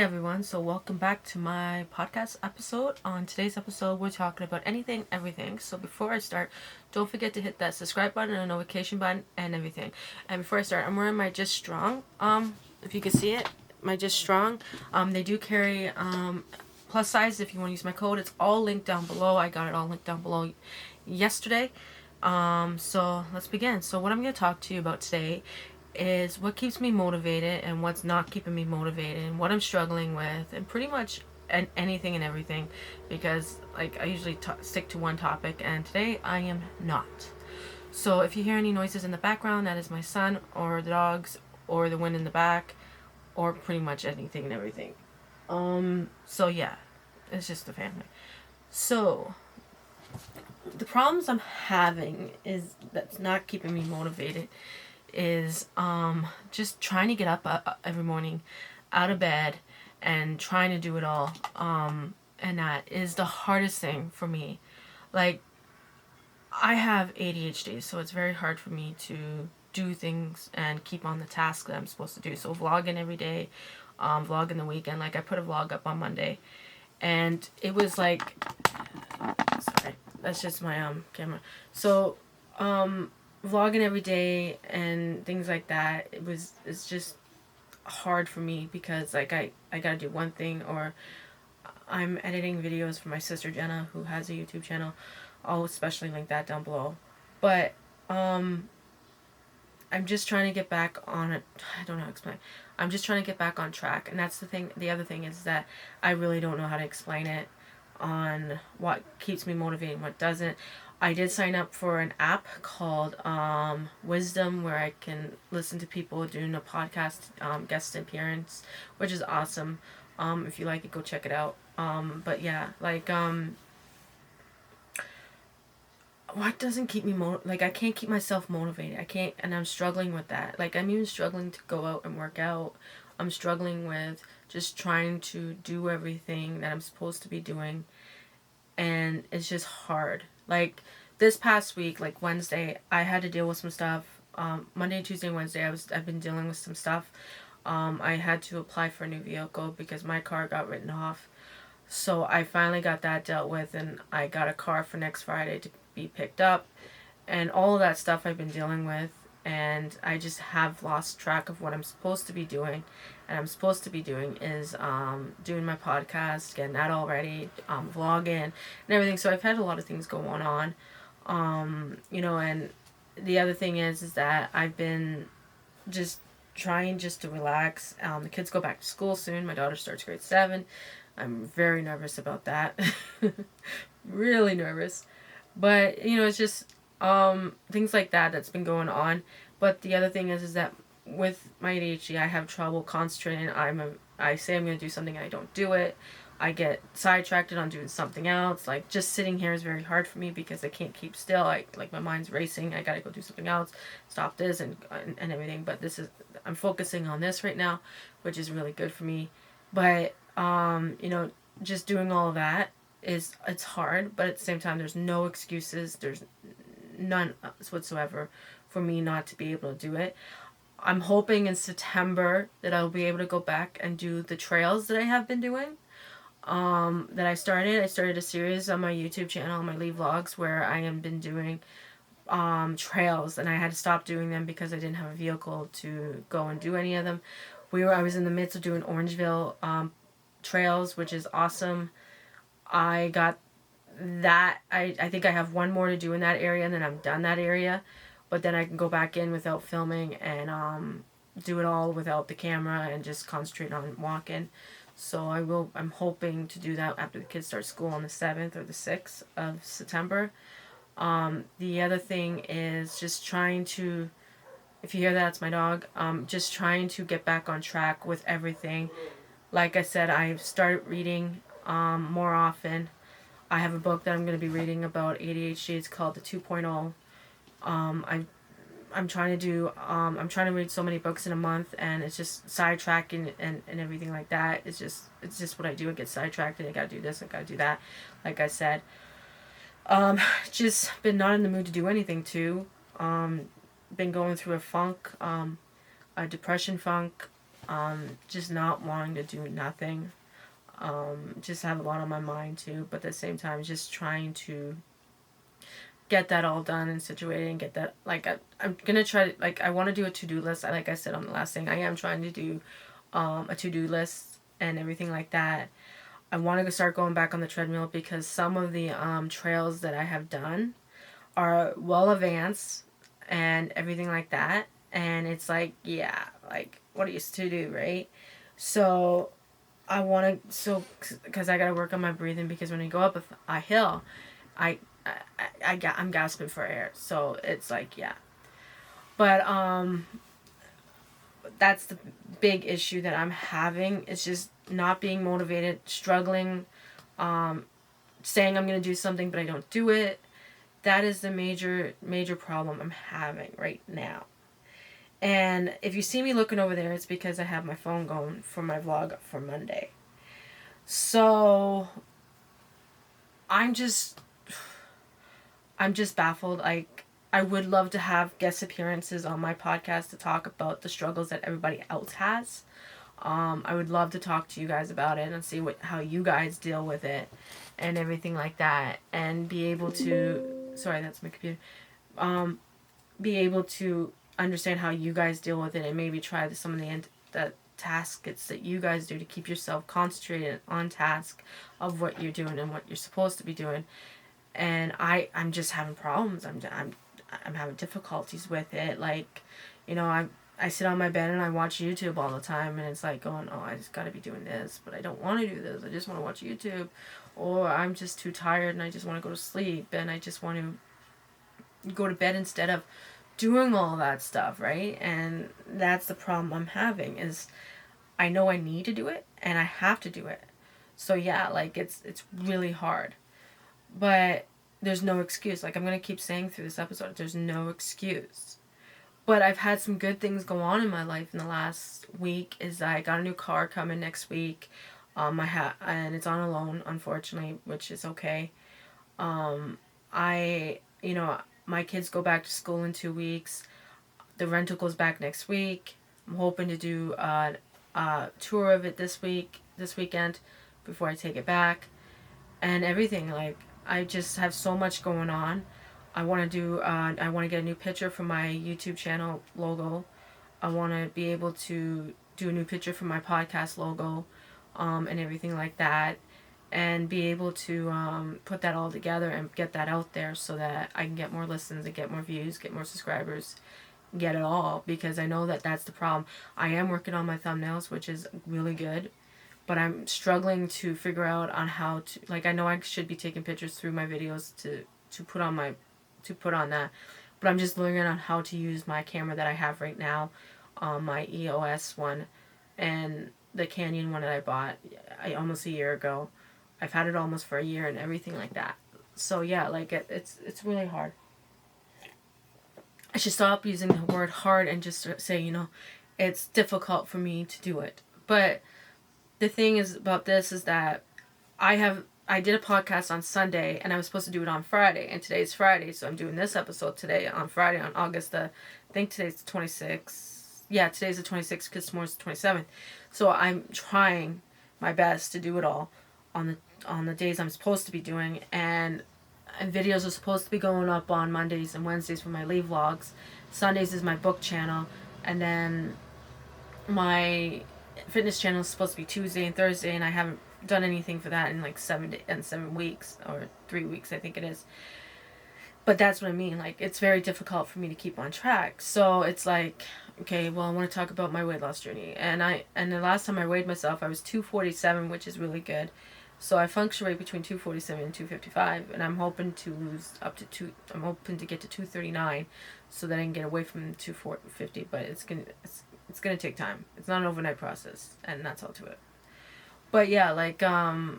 everyone, so welcome back to my podcast episode. On today's episode, we're talking about anything, everything. So before I start, don't forget to hit that subscribe button and notification button and everything. And before I start, I'm wearing my Just Strong. If you can see it, my Just Strong. They do carry plus size if you want to use my code. It's all linked down below. I got it all linked down below yesterday. So let's begin. So what I'm going to talk to you about today is what keeps me motivated and what's not keeping me motivated and what I'm struggling with and pretty much anything and everything, because I usually stick to one topic, and today I am not. So if you hear any noises in the background, that is my son or the dogs or the wind in the back or pretty much anything and everything. So yeah, it's just the family. So the problems I'm having is that's not keeping me motivated is just trying to get up every morning out of bed and trying to do it all, and that is the hardest thing for me. Like, I have ADHD, so it's very hard for me to do things and keep on the task that I'm supposed to do. So vlogging every day, vlogging the weekend. Like, I put a vlog up on Monday, and it was like, sorry, that's just my camera. So vlogging every day and things like that, it's just hard for me because like I gotta do one thing, or I'm editing videos for my sister Jenna, who has a YouTube channel. I'll especially link that down below. But I'm just trying to get back on it. I don't know how to explain. I'm just trying to get back on track, and that's the thing. The other thing is that I really don't know how to explain it on what keeps me motivated and what doesn't. I did sign up for an app called Wisdom, where I can listen to people doing a podcast guest appearance, which is awesome. If you like it, go check it out. But yeah, like what doesn't keep me like I can't keep myself motivated. I can't, and I'm struggling with that. Like, I'm even struggling to go out and work out. I'm struggling with just trying to do everything that I'm supposed to be doing, and it's just hard. Like, this past week, like Wednesday, I had to deal with some stuff. Monday, Tuesday, Wednesday, I've been dealing with some stuff. I had to apply for a new vehicle because my car got written off. So I finally got that dealt with, and I got a car for next Friday to be picked up. And all of that stuff I've been dealing with, and I just have lost track of what I'm supposed to be doing. And I'm supposed to be doing is doing my podcast, getting that all ready, vlogging and everything. So I've had a lot of things going on, and the other thing is that I've been just trying just to relax. The kids go back to school soon. My daughter starts grade 7. I'm very nervous about that. Really nervous. But, it's just things like that that's been going on. But the other thing is that with my ADHD, I have trouble concentrating. I say I'm going to do something and I don't do it. I get sidetracked on doing something else. Like, just sitting here is very hard for me because I can't keep still. Like, my mind's racing. I got to go do something else, stop this and everything. But I'm focusing on this right now, which is really good for me. But, just doing all of that it's hard, but at the same time, there's no excuses. There's none whatsoever for me not to be able to do it. I'm hoping in September that I'll be able to go back and do the trails that I have been doing. That I started a series on my YouTube channel, on my Lee Vlogs, where I have been doing trails, and I had to stop doing them because I didn't have a vehicle to go and do any of them. I was in the midst of doing Orangeville trails, which is awesome. I got that. I think I have one more to do in that area, and then I'm done that area. But then I can go back in without filming and do it all without the camera and just concentrate on walking. So I'm hoping to do that after the kids start school on the 7th or the 6th of September. The other thing is just trying to, if you hear that, it's my dog, just trying to get back on track with everything. Like I said, I've started reading more often. I have a book that I'm going to be reading about ADHD. It's called The 2.0. I'm trying to read so many books in a month, and it's just sidetracking and everything like that. It's just what I do. I get sidetracked, and I gotta do this, I gotta do that. Like I said, just been not in the mood to do anything too. Been going through a funk, a depression funk, just not wanting to do nothing. Just have a lot on my mind too, but at the same time, just trying to get that all done and situated and get that, like, I'm gonna try to, like, I want to do a to-do list. Like I said on the last thing, I am trying to do a to-do list and everything like that. I want to start going back on the treadmill because some of the trails that I have done are well advanced and everything like that. And it's like, yeah, like, what I used to do, right? So I want to, so, because I got to work on my breathing, because when I go up a hill, I, I'm gasping for air. So it's like, yeah. But, that's the big issue that I'm having. It's just not being motivated, struggling, saying I'm going to do something, but I don't do it. That is the major problem I'm having right now. And if you see me looking over there, it's because I have my phone going for my vlog for Monday. So I'm just baffled. Like, I would love to have guest appearances on my podcast to talk about the struggles that everybody else has. I would love to talk to you guys about it and see how you guys deal with it and everything like that, and be able to, sorry, that's my computer, be able to understand how you guys deal with it, and maybe try some of the tasks that you guys do to keep yourself concentrated on task of what you're doing and what you're supposed to be doing. And I'm just having problems. I'm having difficulties with it. Like, I sit on my bed and I watch YouTube all the time, and it's like going, oh, I just got to be doing this, but I don't want to do this. I just want to watch YouTube, or I'm just too tired and I just want to go to sleep, and I just want to go to bed instead of doing all that stuff, right? And that's the problem I'm having, is I know I need to do it and I have to do it. So yeah, like, it's really hard. But there's no excuse. Like, I'm going to keep saying through this episode, there's no excuse. But I've had some good things go on in my life in the last week. Is I got a new car coming next week. And it's on a loan, unfortunately, which is okay. My kids go back to school in 2 weeks. The rental goes back next week. I'm hoping to do a tour of it this weekend, before I take it back, and everything. Like, I just have so much going on. I want to get a new picture for my YouTube channel logo. I want to be able to do a new picture for my podcast logo, and everything like that, and be able to put that all together and get that out there so that I can get more listens and get more views, get more subscribers, get it all, because I know that that's the problem. I am working on my thumbnails, which is really good, but I'm struggling to figure out on how to, like, I know I should be taking pictures through my videos to put on that, but I'm just learning on how to use my camera that I have right now, my EOS one, and the Canon one that I bought almost a year ago. I've had it almost for a year and everything like that. So yeah, like, it's really hard. I should stop using the word hard and just say, it's difficult for me to do it. But the thing is about this is that I did a podcast on Sunday, and I was supposed to do it on Friday, and today's Friday, so I'm doing this episode today on Friday, on August I think today's the 26th. Yeah, today's the 26th because tomorrow's the 27th. So I'm trying my best to do it all on the days I'm supposed to be doing, and videos are supposed to be going up on Mondays and Wednesdays for my leave vlogs. Sundays is my book channel, and then my fitness channel is supposed to be Tuesday and Thursday, and I haven't done anything for that in like 7 weeks, or 3 weeks, I think it is. But that's what I mean. Like, it's very difficult for me to keep on track. So it's like, okay, well, I want to talk about my weight loss journey. And the last time I weighed myself, I was 247, which is really good. So I fluctuate between 247 and 255, and I'm hoping to lose up to I'm hoping to get to 239, so that I can get away from 250. But it's gonna take time. It's not an overnight process, and that's all to it. But yeah, like I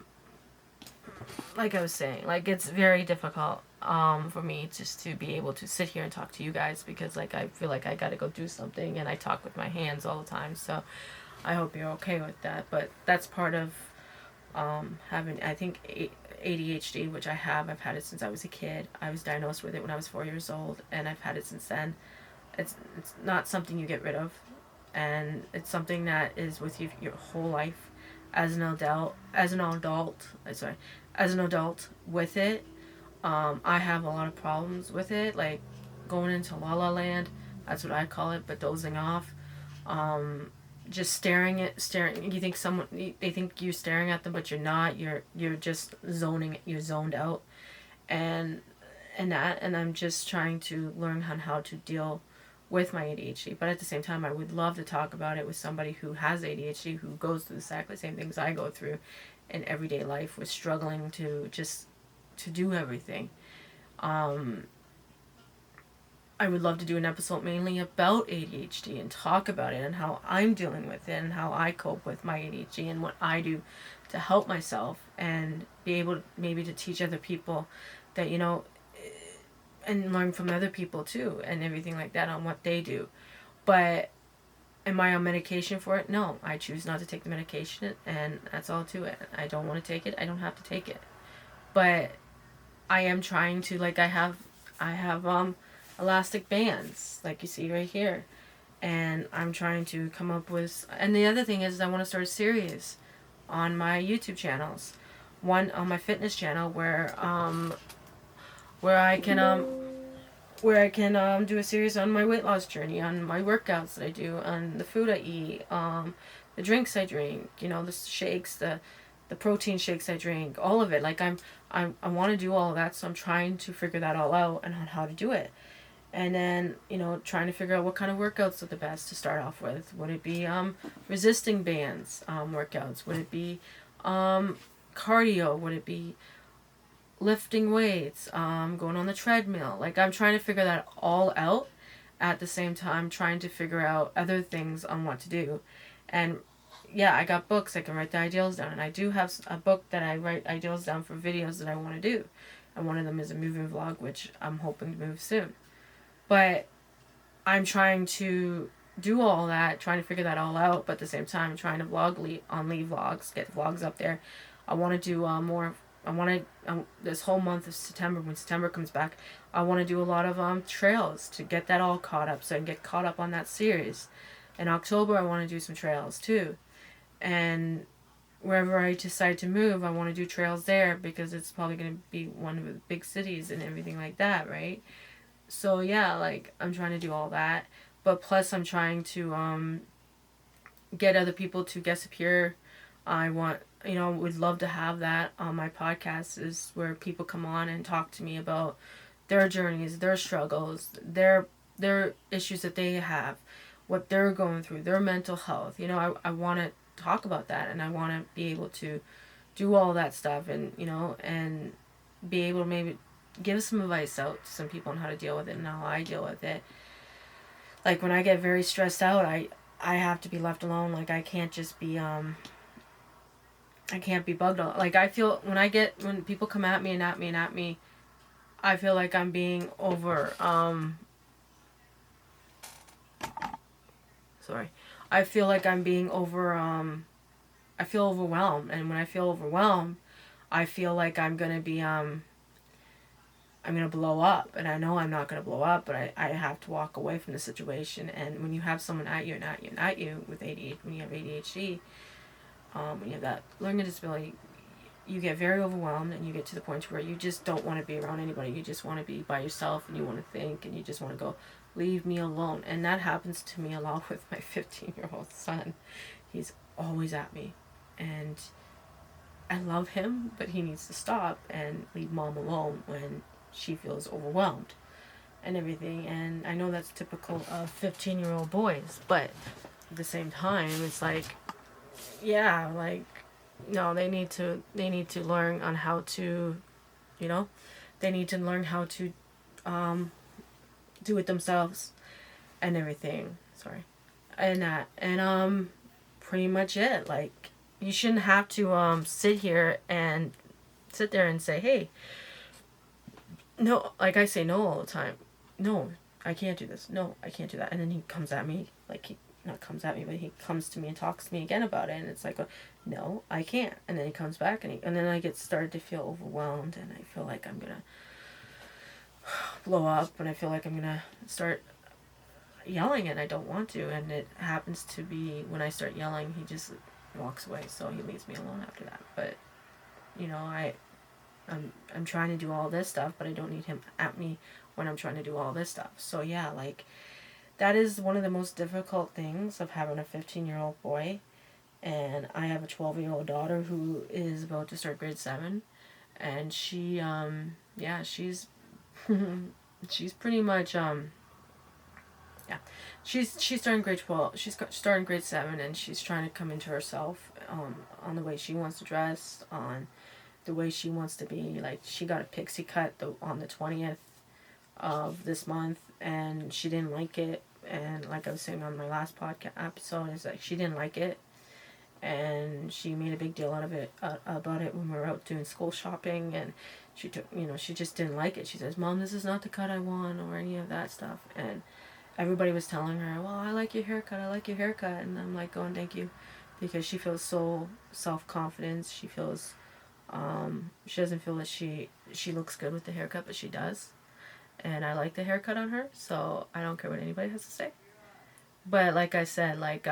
was saying, like, it's very difficult for me just to be able to sit here and talk to you guys, because like I feel like I gotta go do something, and I talk with my hands all the time. So I hope you're okay with that. But that's part of having, I think, ADHD, which I've had it since I was a kid. I was diagnosed with it when I was 4 years old, and I've had it since then. It's not something you get rid of. and it's something that is with you your whole life as an adult with it. I have a lot of problems with it, like going into la la land, that's what I call it, but dozing off. Um, just staring. They think you're staring at them, but you're not. You're just you're zoned out, and and I'm just trying to learn on how to deal with my ADHD. But at the same time, I would love to talk about it with somebody who has ADHD, who goes through exactly the same things I go through in everyday life, with struggling to do everything. Um, I would love to do an episode mainly about ADHD and talk about it and how I'm dealing with it and how I cope with my ADHD and what I do to help myself, and be able to, maybe to teach other people that, and learn from other people too and everything like that on what they do. But am I on medication for it? No, I choose not to take the medication, and that's all to it. I don't want to take it. I don't have to take it. But I am trying to, like, I have elastic bands like you see right here, and I'm trying to come up with. And the other thing is I want to start a series on my YouTube channels, one on my fitness channel where I can do a series on my weight loss journey, on my workouts that I do, on the food I eat, the drinks I drink, the shakes, the protein shakes I drink, all of it. Like I want to do all of that, so I'm trying to figure that all out and on how to do it. And then, trying to figure out what kind of workouts are the best to start off with. Would it be resisting bands workouts? Would it be cardio? Would it be lifting weights, going on the treadmill? Like, I'm trying to figure that all out at the same time, trying to figure out other things on what to do. And yeah, I got books. I can write the ideals down, and I do have a book that I write ideals down for videos that I want to do. And one of them is a moving vlog, which I'm hoping to move soon. But I'm trying to do all that, trying to figure that all out, but at the same time trying to on Lee Vlogs, get vlogs up there. I want to do more. I want to, this whole month of September, when September comes back, I want to do a lot of trails to get that all caught up, so I can get caught up on that series. In October, I want to do some trails too. And wherever I decide to move, I want to do trails there, because it's probably going to be one of the big cities and everything like that, right? So yeah, like, I'm trying to do all that, but plus I'm trying to get other people to guest appear. I want, would love to have that on my podcast, is where people come on and talk to me about their journeys, their struggles, their issues that they have, what they're going through, their mental health. I want to talk about that, and I want to be able to do all that stuff, and and be able to maybe give some advice out to some people on how to deal with it and how I deal with it. Like, when I get very stressed out, I have to be left alone. Like, I can't just be I can't be bugged all. Like, I feel when people come at me and at me and at me, I feel like I'm being over sorry. I feel like I'm being over I feel overwhelmed, and when I feel overwhelmed, I feel like I'm going to be I'm going to blow up, and I know I'm not going to blow up, but I have to walk away from the situation. And when you have someone at you and at you and at you with ADHD, when you have ADHD, when you have that learning disability, you get very overwhelmed, and you get to the point where you just don't want to be around anybody. You just want to be by yourself, and you want to think, and you just want to go, leave me alone. And that happens to me a lot with my 15-year-old son. He's always at me, and I love him, but he needs to stop and leave mom alone when she feels overwhelmed and everything. And I know that's typical of 15-year-old boys, but at the same time, it's like, yeah, like, no, they need to learn on how to, they need to learn how to do it themselves and everything. Sorry. And that, and pretty much it. Like, you shouldn't have to sit there and say, hey, no, like, I say no all the time. No, I can't do this. No, I can't do that. And then he comes at me, like, he not comes at me, but he comes to me and talks to me again about it. And it's like, no, I can't. And then he comes back, and then I get started to feel overwhelmed, and I feel like I'm going to blow up, and I feel like I'm going to start yelling and I don't want to, and it happens to be when I start yelling, he just walks away, so he leaves me alone after that. But you know, I'm trying to do all this stuff, but I don't need him at me when I'm trying to do all this stuff. So yeah, like that is one of the most difficult things of having a 15-year-old boy, and I have a 12-year-old daughter who is about to start grade 7, and she yeah, she's she's pretty much yeah, she's starting grade 12. She's starting grade 7, and she's trying to come into herself on the way she wants to dress, on the way she wants to be. Like, she got a pixie cut on the 20th of this month, and she didn't like it. And like I was saying on my last podcast episode, is like she didn't like it, and she made a big deal out of it about it when we were out doing school shopping. And she took, she just didn't like it. She says, "Mom, this is not the cut I want," or any of that stuff. And everybody was telling her, "Well, I like your haircut, I like your haircut," and I'm like going, "Thank you," because she feels so self-confident. She feels she doesn't feel that she looks good with the haircut, but she does. And I like the haircut on her, so I don't care what anybody has to say. But like I said, like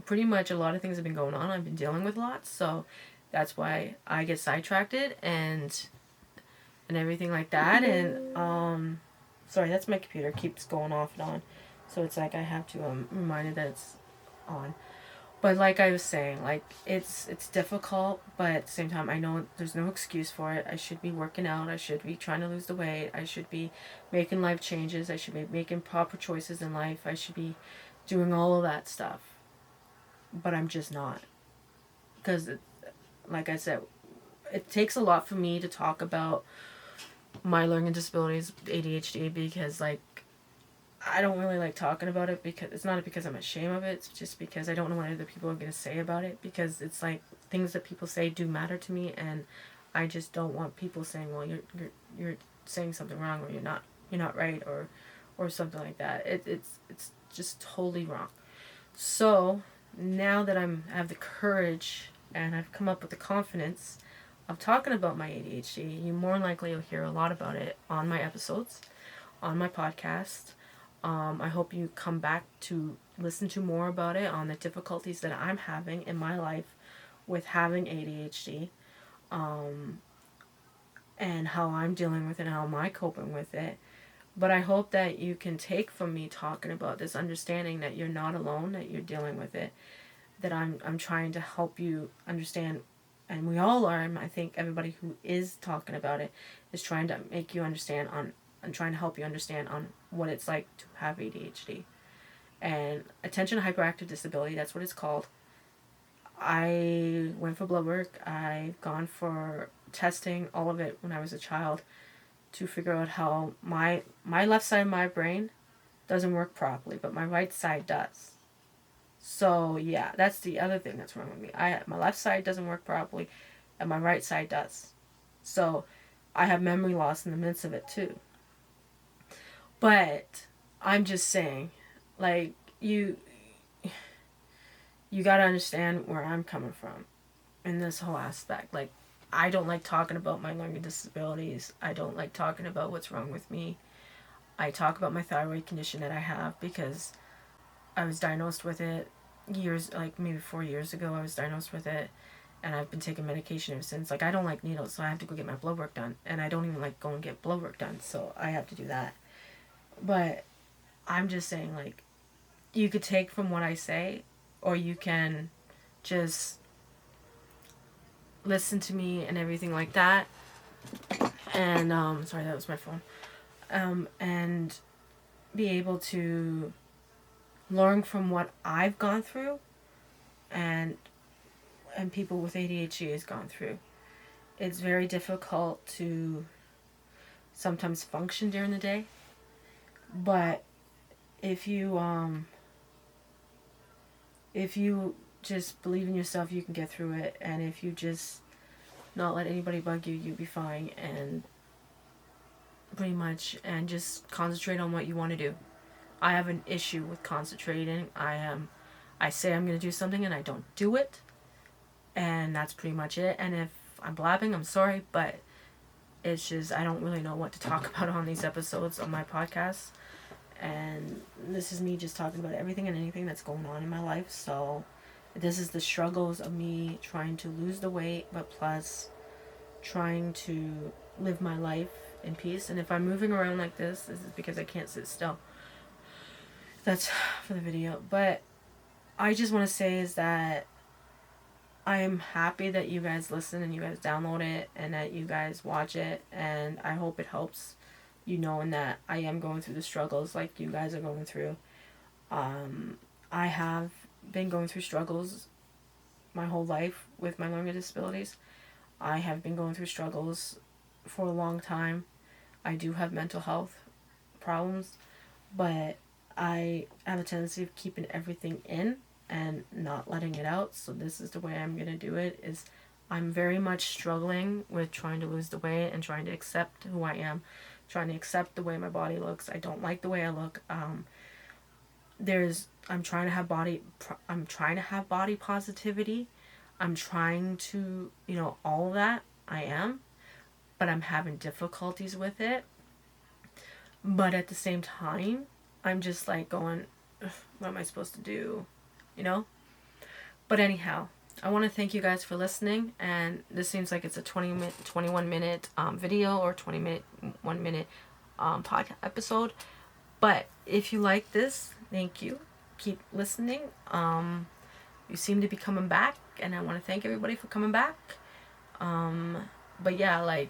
pretty much a lot of things have been going on. I've been dealing with lots, so that's why I get sidetracked and everything like that. And sorry, that's my computer. It keeps going off and on, so it's like I have to remind it that it's on. But like I was saying, like it's difficult, but at the same time, I know there's no excuse for it. I should be working out. I should be trying to lose the weight. I should be making life changes. I should be making proper choices in life. I should be doing all of that stuff. But I'm just not. Because, like I said, it takes a lot for me to talk about my learning disabilities, ADHD, because like I don't really like talking about it, because it's not because I'm ashamed of it. It's just because I don't know what other people are going to say about it, because it's like things that people say do matter to me, and I just don't want people saying, "Well, you're saying something wrong, or you're not right," or something like that. It's just totally wrong. So now that I have the courage and I've come up with the confidence of talking about my ADHD, you more than likely will hear a lot about it on my episodes, on my podcast. I hope you come back to listen to more about it, on the difficulties that I'm having in my life with having ADHD, and how I'm dealing with it and how am I coping with it. But I hope that you can take from me talking about this, understanding that you're not alone, that you're dealing with it, that I'm trying to help you understand, and we all are, and I think everybody who is talking about it is trying to make you understand and trying to help you understand on what it's like to have ADHD. And attention hyperactive disability, that's what it's called. I went for blood work. I've gone for testing, all of it, when I was a child, to figure out how my left side of my brain doesn't work properly, but my right side does. So yeah, that's the other thing that's wrong with me. My left side doesn't work properly, and my right side does. So I have memory loss in the midst of it too. But I'm just saying, like, you gotta understand where I'm coming from in this whole aspect. Like, I don't like talking about my learning disabilities. I don't like talking about what's wrong with me. I talk about my thyroid condition that I have because I was diagnosed with it maybe 4 years ago. I was diagnosed with it, and I've been taking medication ever since. Like, I don't like needles, so I have to go get my blood work done. And I don't even like go and get blood work done, so I have to do that. But I'm just saying, like, you could take from what I say, or you can just listen to me and everything like that. And, sorry, that was my phone. And be able to learn from what I've gone through and people with ADHD has gone through. It's very difficult to sometimes function during the day. But if you just believe in yourself, you can get through it. And if you just not let anybody bug you, you'll be fine. And pretty much, and just concentrate on what you want to do. I have an issue with concentrating. I say I'm going to do something and I don't do it. And that's pretty much it. And if I'm blabbing, I'm sorry, but it's just, I don't really know what to talk about on these episodes of my podcast. and this is me just talking about everything and anything that's going on in my life. So this is the struggles of me trying to lose the weight, but plus trying to live my life in peace. And if I'm moving around like this is because I can't sit still. That's for the video. But I just want to say is that I am happy that you guys listen and you guys download it and that you guys watch it, and I hope it helps you knowing that I am going through the struggles like you guys are going through. I have been going through struggles my whole life with my learning disabilities. I have been going through struggles for a long time. I do have mental health problems, but I have a tendency of keeping everything in and not letting it out. So this is the way I'm going to do it. Is I'm very much struggling with trying to lose the weight and trying to accept who I am, trying to accept the way my body looks. I don't like the way I look. I'm trying to have body positivity. I'm trying to, all of that. I am, but I'm having difficulties with it. But at the same time, I'm just like going, what am I supposed to do? But anyhow, I want to thank you guys for listening, and this seems like it's a 21 minute video or 1 minute podcast episode. But if you like this, thank you. Keep listening. You seem to be coming back, and I want to thank everybody for coming back. But yeah, like,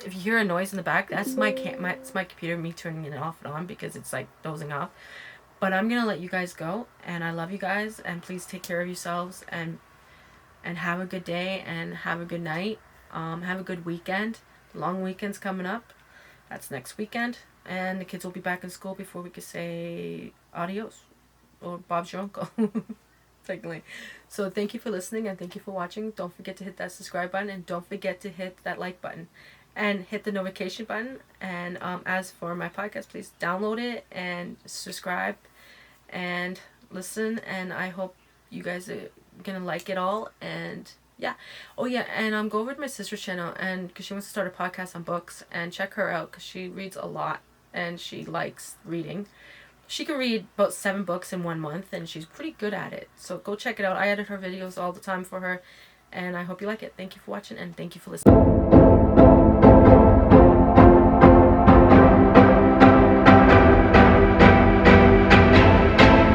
if you hear a noise in the back, that's it's my computer, me turning it off and on because it's like dozing off. But I'm gonna let you guys go, and I love you guys, and please take care of yourselves, and have a good day, and have a good night. Have a good weekend. Long weekend's coming up. That's next weekend, and the kids will be back in school before we could say adios, or Bob's your uncle. Technically. So thank you for listening, and thank you for watching. Don't forget to hit that subscribe button, and don't forget to hit that like button, and hit the notification button. And as for my podcast, please download it and subscribe and listen, and I hope you guys are gonna like it all. And yeah, oh yeah, and go over to my sister's channel, and because she wants to start a podcast on books, and check her out because she reads a lot and she likes reading. She can read about 7 books in 1 month, and she's pretty good at it. So go check it out. I edit her videos all the time for her, and I hope you like it. Thank you for watching, and thank you for listening.